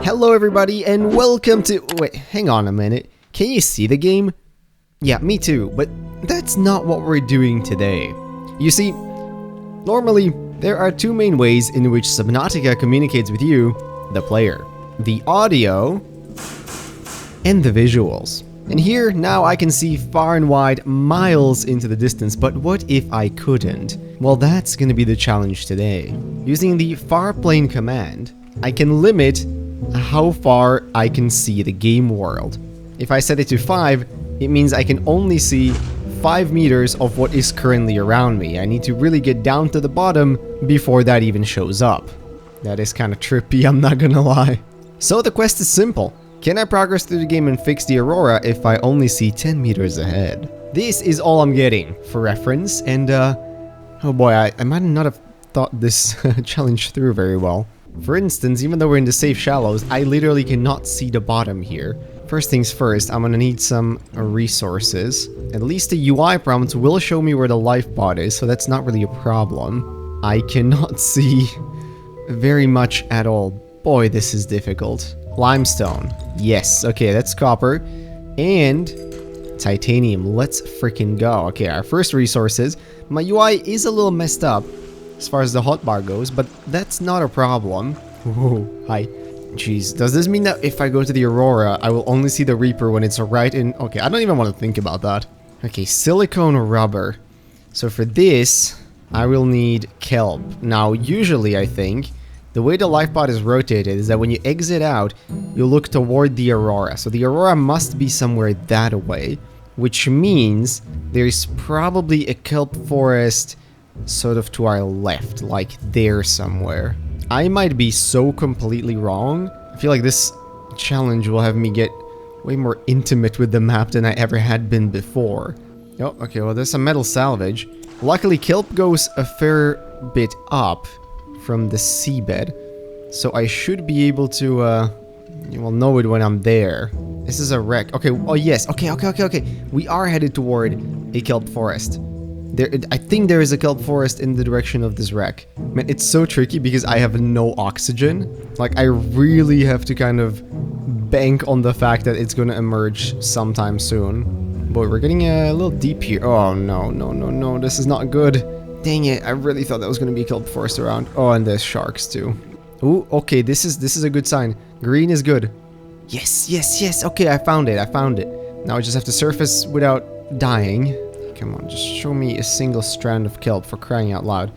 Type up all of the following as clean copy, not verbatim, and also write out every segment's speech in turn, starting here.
Hello everybody and welcome to... Wait, hang on a minute. Can you see the game? Yeah, me too, but that's not what we're doing today. You see, normally there are two main ways in which Subnautica communicates with you, the player. The audio and the visuals. And here, now I can see far and wide, miles into the distance, but what if I couldn't? Well, that's gonna be the challenge today. Using the farplane command, I can limit how far I can see the game world. If I set it to 5, it means I can only see 5 meters of what is currently around me. I need to really get down to the bottom before that even shows up. That is kind of trippy, I'm not gonna lie. So the quest is simple. Can I progress through the game and fix the Aurora if I only see 10 meters ahead? This is all I'm getting for reference, and oh boy, I might not have thought this challenge through very well. For instance, even though we're in the safe shallows, I literally cannot see the bottom here. First things first, I'm gonna need some resources. At least the UI prompt will show me where the lifepod is, so that's not really a problem. I cannot see very much at all. Boy, this is difficult. Limestone. Yes, okay, that's copper. And titanium. Let's freaking go. Okay, our first resources. My UI is a little messed up as far as the hotbar goes, but that's not a problem. Whoa, hi. Jeez, does this mean that if I go to the Aurora, I will only see the Reaper when it's right in... Okay, I don't even want to think about that. Okay, silicone rubber. So for this, I will need kelp. Now, usually, I think, the way the lifepod is rotated is that when you exit out, you look toward the Aurora. So the Aurora must be somewhere that way, which means there's probably a kelp forest sort of to our left, like there somewhere. I might be so completely wrong. I feel like this challenge will have me get way more intimate with the map than I ever had been before. Oh, okay, well there's some metal salvage. Luckily, kelp goes a fair bit up from the seabed, so I should be able to, you will know it when I'm there. This is a wreck. Okay, oh yes, okay. We are headed toward a kelp forest. I think there is a kelp forest in the direction of this wreck. Man, it's so tricky because I have no oxygen. Like, I really have to kind of bank on the fact that it's gonna emerge sometime soon. But we're getting a little deep here. Oh, no, this is not good. Dang it, I really thought that was gonna be a kelp forest around. Oh, and there's sharks too. Ooh, okay, this is a good sign. Green is good. Yes, okay, I found it. Now I just have to surface without dying. Come on, just show me a single strand of kelp, for crying out loud.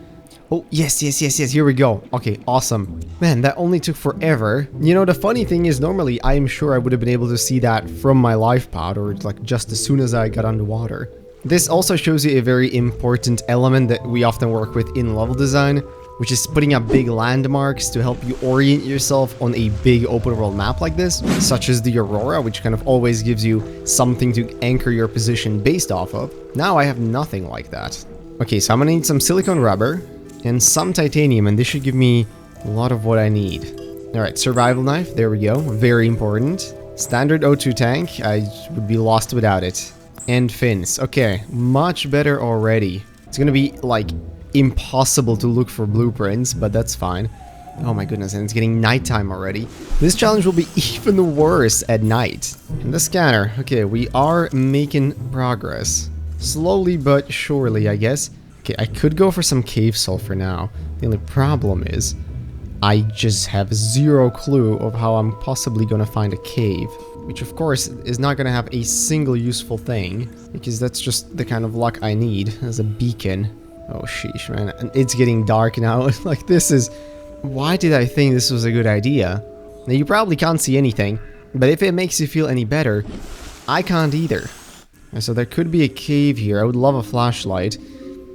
Oh, yes, here we go. Okay, awesome. Man, that only took forever. You know, the funny thing is, normally, I am sure I would have been able to see that from my lifepod, or like just as soon as I got underwater. This also shows you a very important element that we often work with in level design, which is putting up big landmarks to help you orient yourself on a big open world map like this, such as the Aurora, which kind of always gives you something to anchor your position based off of. Now I have nothing like that. Okay, so I'm gonna need some silicone rubber and some titanium, and this should give me a lot of what I need. Alright, survival knife, there we go, very important. Standard O2 tank, I would be lost without it. And fins, okay, much better already. It's gonna be, like, impossible to look for blueprints, but that's fine. Oh my goodness, and it's getting nighttime already. This challenge will be even worse at night. And the scanner, okay, we are making progress. Slowly but surely, I guess. Okay, I could go for some cave sulfur now. The only problem is, I just have zero clue of how I'm possibly gonna find a cave. Which of course is not gonna have a single useful thing, because that's just the kind of luck I need as a beacon. Oh sheesh, man, and it's getting dark now. Like, this is... Why did I think this was a good idea? Now, you probably can't see anything, but if it makes you feel any better, I can't either. So there could be a cave here. I would love a flashlight,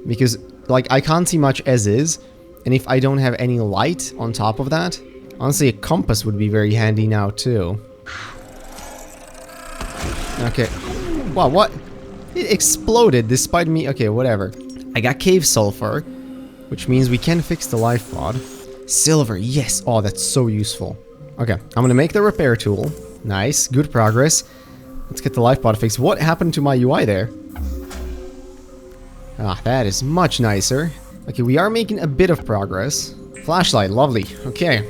because, like, I can't see much as is, and if I don't have any light on top of that, honestly, a compass would be very handy now, too. Okay. Wow, what? It exploded despite me... Okay, whatever. I got cave sulfur, which means we can fix the lifepod. Silver, yes! Oh, that's so useful. Okay, I'm gonna make the repair tool. Nice, good progress. Let's get the lifepod fixed. What happened to my UI there? Ah, that is much nicer. Okay, we are making a bit of progress. Flashlight, lovely. Okay.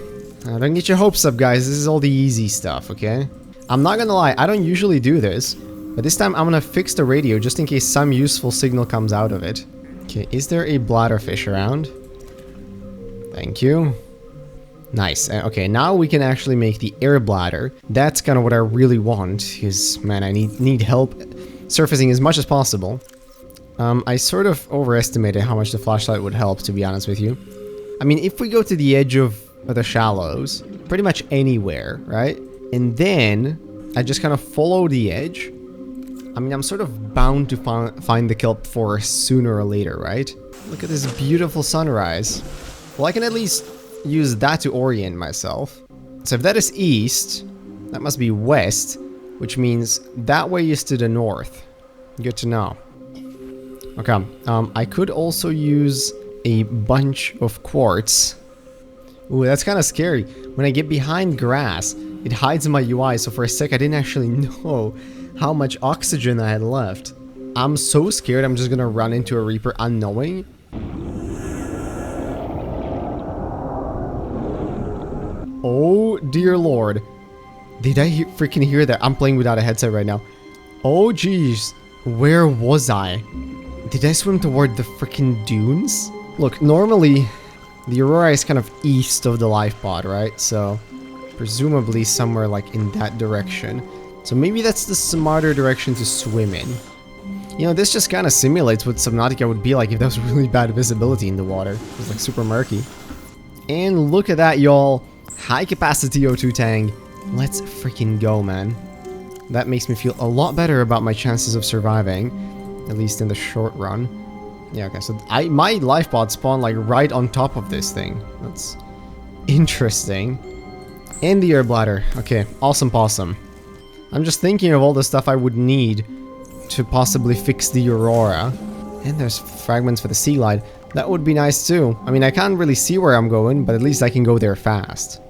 Don't get your hopes up, guys. This is all the easy stuff, okay? I'm not gonna lie, I don't usually do this. But this time I'm gonna fix the radio just in case some useful signal comes out of it. Okay, is there a bladderfish around? Thank you. Nice. Okay, now we can actually make the air bladder. That's kind of what I really want, because, man, I need help surfacing as much as possible. I sort of overestimated how much the flashlight would help, to be honest with you. I mean, if we go to the edge of the shallows, pretty much anywhere, right? And then I just kind of follow the edge. I mean, I'm sort of bound to find the kelp forest sooner or later, right? Look at this beautiful sunrise. Well, I can at least use that to orient myself. So if that is east, that must be west, which means that way is to the north. Good to know. Okay, I could also use a bunch of quartz. Ooh, that's kind of scary. When I get behind grass, it hides my UI, so for a sec I didn't actually know how much oxygen I had left. I'm so scared I'm just gonna run into a Reaper unknowing. Oh dear lord. Did I freaking hear that? I'm playing without a headset right now. Oh jeez. Where was I? Did I swim toward the freaking dunes? Look, normally the Aurora is kind of east of the Lifepod, right? So presumably somewhere like in that direction. So maybe that's the smarter direction to swim in. You know, this just kind of simulates what Subnautica would be like if there was really bad visibility in the water. It was like super murky. And look at that, y'all. High capacity O2 tank. Let's freaking go, man. That makes me feel a lot better about my chances of surviving. At least in the short run. Yeah, okay, so my Lifepod spawned like right on top of this thing. That's interesting. And the air bladder. Okay, awesome possum. I'm just thinking of all the stuff I would need to possibly fix the Aurora. And there's fragments for the sea glide. That would be nice too. I mean, I can't really see where I'm going, but at least I can go there fast.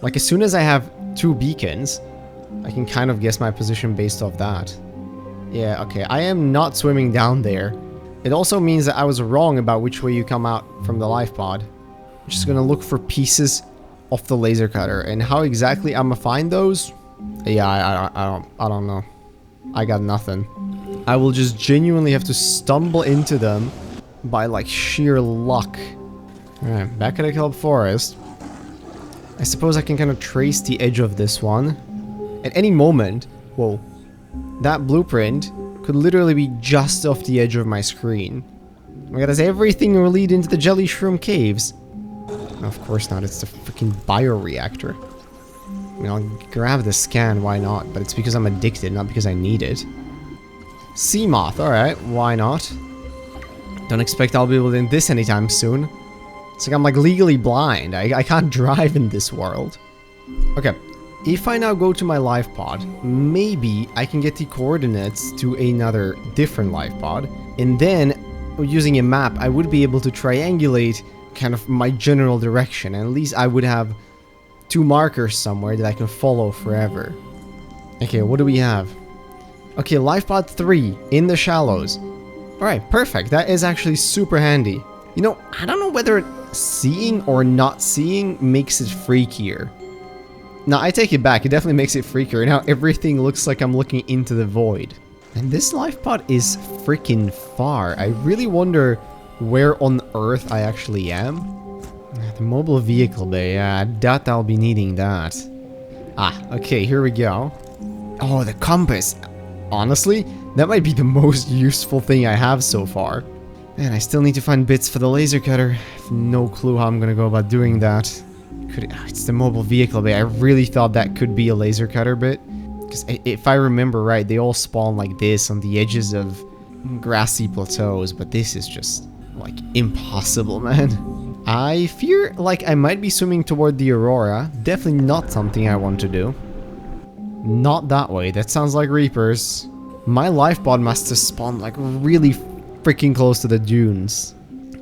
Like, as soon as I have 2 beacons, I can kind of guess my position based off that. Yeah, okay, I am not swimming down there. It also means that I was wrong about which way you come out from the Lifepod. I'm just gonna look for pieces of the laser cutter, and how exactly I'm gonna find those? Yeah, I don't know. I got nothing. I will just genuinely have to stumble into them by like sheer luck. Alright, back at the kelp forest. I suppose I can kind of trace the edge of this one. At any moment, whoa, that blueprint could literally be just off the edge of my screen. Oh my god, does everything will lead into the jelly shroom caves? No, of course not, it's the freaking bioreactor. I mean, I'll grab the scan, why not? But it's because I'm addicted, not because I need it. Sea moth, alright, why not? Don't expect I'll be able to do this anytime soon. It's like I'm like legally blind. I can't drive in this world. Okay, if I now go to my Lifepod, maybe I can get the coordinates to another different Lifepod. And then, using a map, I would be able to triangulate kind of my general direction. And at least I would have 2 markers somewhere that I can follow forever. Okay, what do we have? Okay, Lifepod 3 in the shallows. Alright, perfect. That is actually super handy. You know, I don't know whether seeing or not seeing makes it freakier. No, I take it back. It definitely makes it freakier. Now everything looks like I'm looking into the void. And this Lifepod is freaking far. I really wonder where on Earth I actually am. The mobile vehicle bay. Yeah, I doubt I'll be needing that. Ah, okay, here we go. Oh, the compass. Honestly, that might be the most useful thing I have so far. Man, I still need to find bits for the laser cutter. I have no clue how I'm gonna go about doing that. It's the mobile vehicle bay. I really thought that could be a laser cutter bit. Because if I remember right, they all spawn like this on the edges of grassy plateaus. But this is just, like, impossible, man. I fear like I might be swimming toward the Aurora. Definitely not something I want to do. Not that way. That sounds like Reapers. My Lifepod must have spawned like really freaking close to the dunes.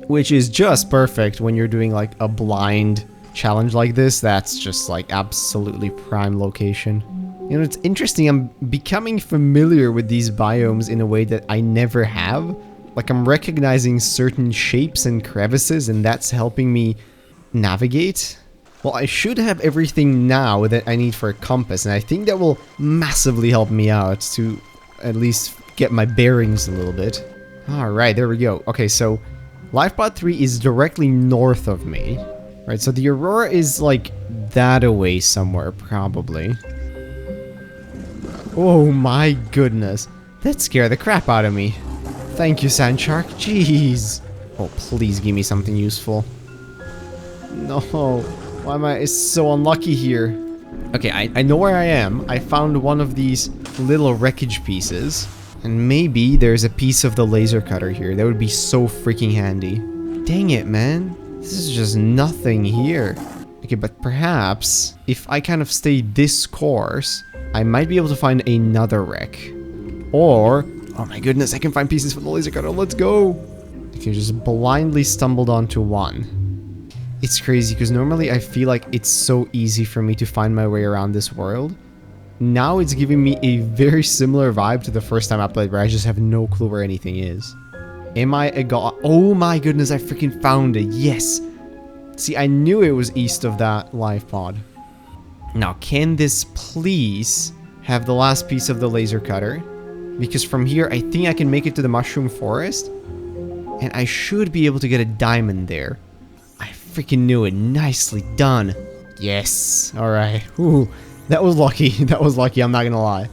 Which is just perfect when you're doing like a blind challenge like this. That's just like absolutely prime location. You know, it's interesting. I'm becoming familiar with these biomes in a way that I never have. Like, I'm recognizing certain shapes and crevices, and that's helping me navigate. Well, I should have everything now that I need for a compass, and I think that will massively help me out to at least get my bearings a little bit. Alright, there we go. Okay, so Lifepod 3 is directly north of me. Right, so the Aurora is like that away somewhere, probably. Oh my goodness. That scared the crap out of me. Thank you, Sand Shark. Jeez. Oh, please give me something useful. No. Why am I so unlucky here? Okay, I know where I am. I found one of these little wreckage pieces. And maybe there's a piece of the laser cutter here. That would be so freaking handy. Dang it, man. This is just nothing here. Okay, but perhaps if I kind of stay this course, I might be able to find another wreck. Or, oh my goodness, I can find pieces for the laser cutter. Let's go. Okay, just blindly stumbled onto one. It's crazy because normally I feel like it's so easy for me to find my way around this world. Now it's giving me a very similar vibe to the first time I played where I just have no clue where anything is. Am I a god? Oh my goodness, I freaking found it. Yes. See, I knew it was east of that life pod. Now, can this please have the last piece of the laser cutter? Because from here, I think I can make it to the mushroom forest. And I should be able to get a diamond there. I freaking knew it. Nicely done. Yes. Alright. Ooh. That was lucky. That was lucky, I'm not gonna lie.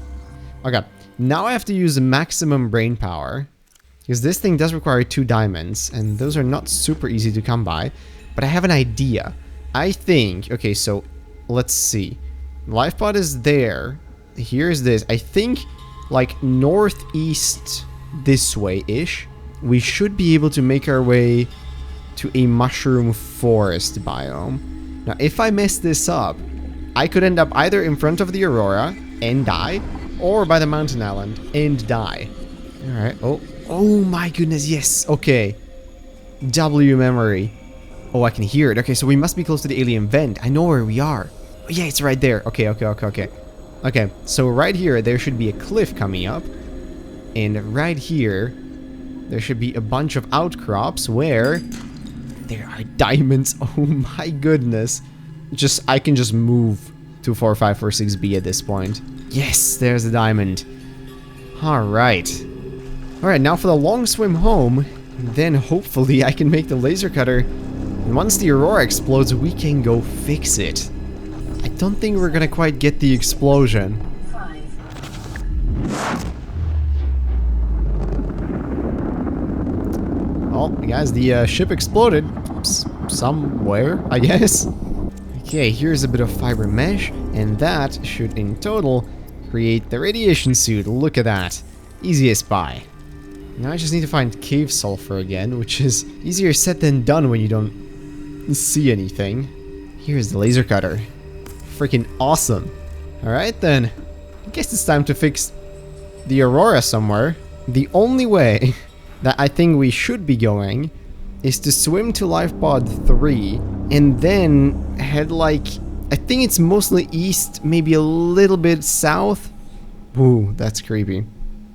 Okay, now I have to use maximum brain power. Because this thing does require 2 diamonds, and those are not super easy to come by. But I have an idea. I think... Okay, so let's see. Lifepod is there. Here's this. I think, like, northeast this way-ish, we should be able to make our way to a mushroom forest biome. Now, if I mess this up, I could end up either in front of the Aurora and die, or by the mountain island and die. Alright, oh my goodness, yes, okay. W memory. Oh, I can hear it. Okay, so we must be close to the alien vent. I know where we are. Oh, yeah, it's right there. Okay. Okay, so right here, there should be a cliff coming up. And right here, there should be a bunch of outcrops where there are diamonds. Oh my goodness. I can just move to 4546B at this point. Yes, there's a diamond. Alright. Alright, now for the long swim home. Then hopefully I can make the laser cutter. And once the Aurora explodes, we can go fix it. I don't think we're gonna quite get the explosion. Oh, guys, the ship exploded. Somewhere, I guess. Okay, here's a bit of fiber mesh, and that should in total create the radiation suit. Look at that. Easiest buy. Now I just need to find cave sulfur again, which is easier said than done when you don't see anything. Here's the laser cutter. Freaking awesome. Alright then. I guess it's time to fix the Aurora somewhere. The only way that I think we should be going is to swim to Lifepod 3 and then head like, I think it's mostly east, maybe a little bit south. Ooh, that's creepy.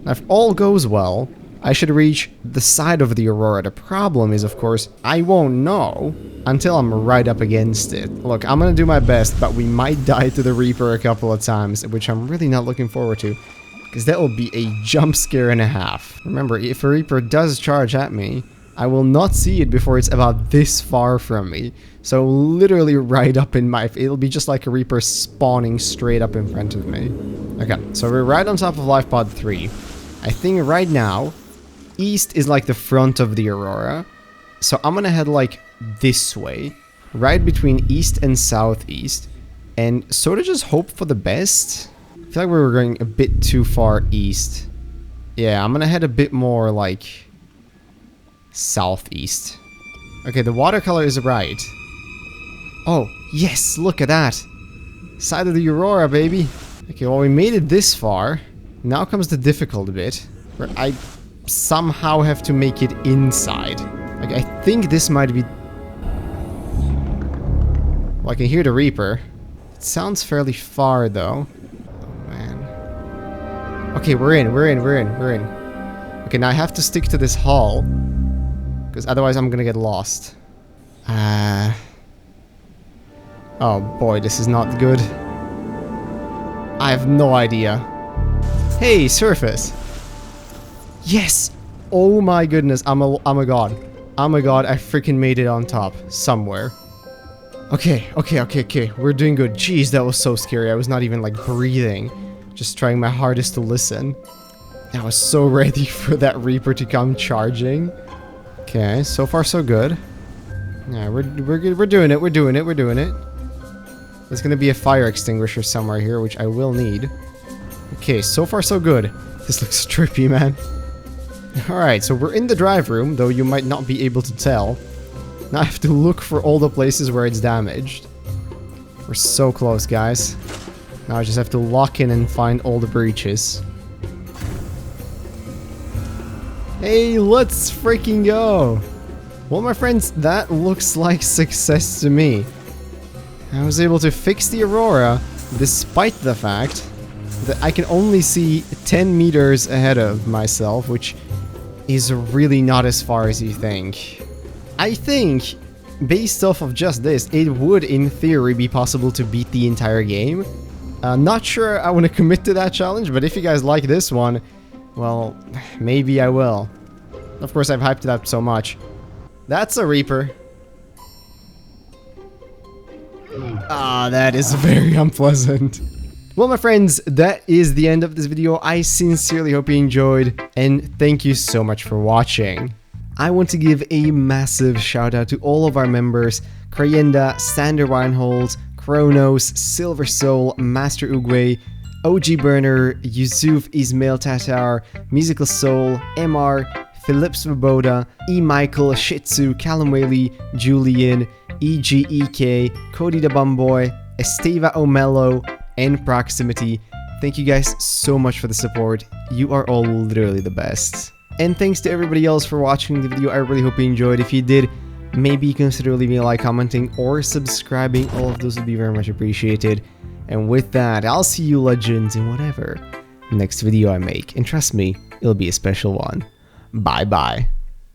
Now, if all goes well, I should reach the side of the Aurora. The problem is, of course, I won't know until I'm right up against it. Look, I'm gonna do my best, but we might die to the Reaper a couple of times, which I'm really not looking forward to, because that will be a jump scare and a half. Remember, if a Reaper does charge at me, I will not see it before it's about this far from me. So literally right up in my... It'll be just like a Reaper spawning straight up in front of me. Okay, so we're right on top of Lifepod 3. I think right now, east is like the front of the Aurora. So I'm gonna head like this way, right between east and southeast, and sort of just hope for the best. I feel like we were going a bit too far east. Yeah, I'm gonna head a bit more like southeast. Okay, the watercolor is right. Oh, yes, look at that. Side of the Aurora, baby. Okay, well, we made it this far. Now comes the difficult bit, where I somehow have to make it inside. Like, I think this might be... Well, I can hear the Reaper. It sounds fairly far, though. Oh, man. Okay, we're in. Okay, now I have to stick to this hull, because otherwise I'm gonna get lost. Oh boy, this is not good. I have no idea. Hey, surface. Yes! Oh my goodness, I'm a god. I'm a god, I freaking made it on top. Somewhere. Okay. We're doing good. Jeez, that was so scary. I was not even, like, breathing. Just trying my hardest to listen. I was so ready for that Reaper to come charging. Okay, so far so good. Yeah, we're good. We're doing it. There's gonna be a fire extinguisher somewhere here, which I will need. Okay, so far so good. This looks trippy, man. Alright, so we're in the drive room, though you might not be able to tell. Now I have to look for all the places where it's damaged. We're so close, guys. Now I just have to lock in and find all the breaches. Hey, let's freaking go! Well, my friends, that looks like success to me. I was able to fix the Aurora, despite the fact that I can only see 10 meters ahead of myself, which is really not as far as you think. I think, based off of just this, it would, in theory, be possible to beat the entire game. Not sure I want to commit to that challenge, but if you guys like this one, well, maybe I will. Of course, I've hyped it up so much. That's a Reaper. Ah, that is very unpleasant. Well, my friends, that is the end of this video. I sincerely hope you enjoyed, and thank you so much for watching. I want to give a massive shout out to all of our members: Crayenda, Sander Weinholz, Kronos, Silver Soul, Master Ugwe, OG Burner, Yusuf Ismail Tatar, Musical Soul, MR, Philip Svoboda, E. Michael, Shitsu, Callum Whaley, Julian, EGEK, Cody the Bumboy, Esteva O'Mello, and Proximity. Thank you guys so much for the support. You are all literally the best. And thanks to everybody else for watching the video. I really hope you enjoyed. If you did, maybe consider leaving a like, commenting, or subscribing. All of those would be very much appreciated. And with that, I'll see you legends in whatever next video I make. And trust me, it'll be a special one. Bye bye.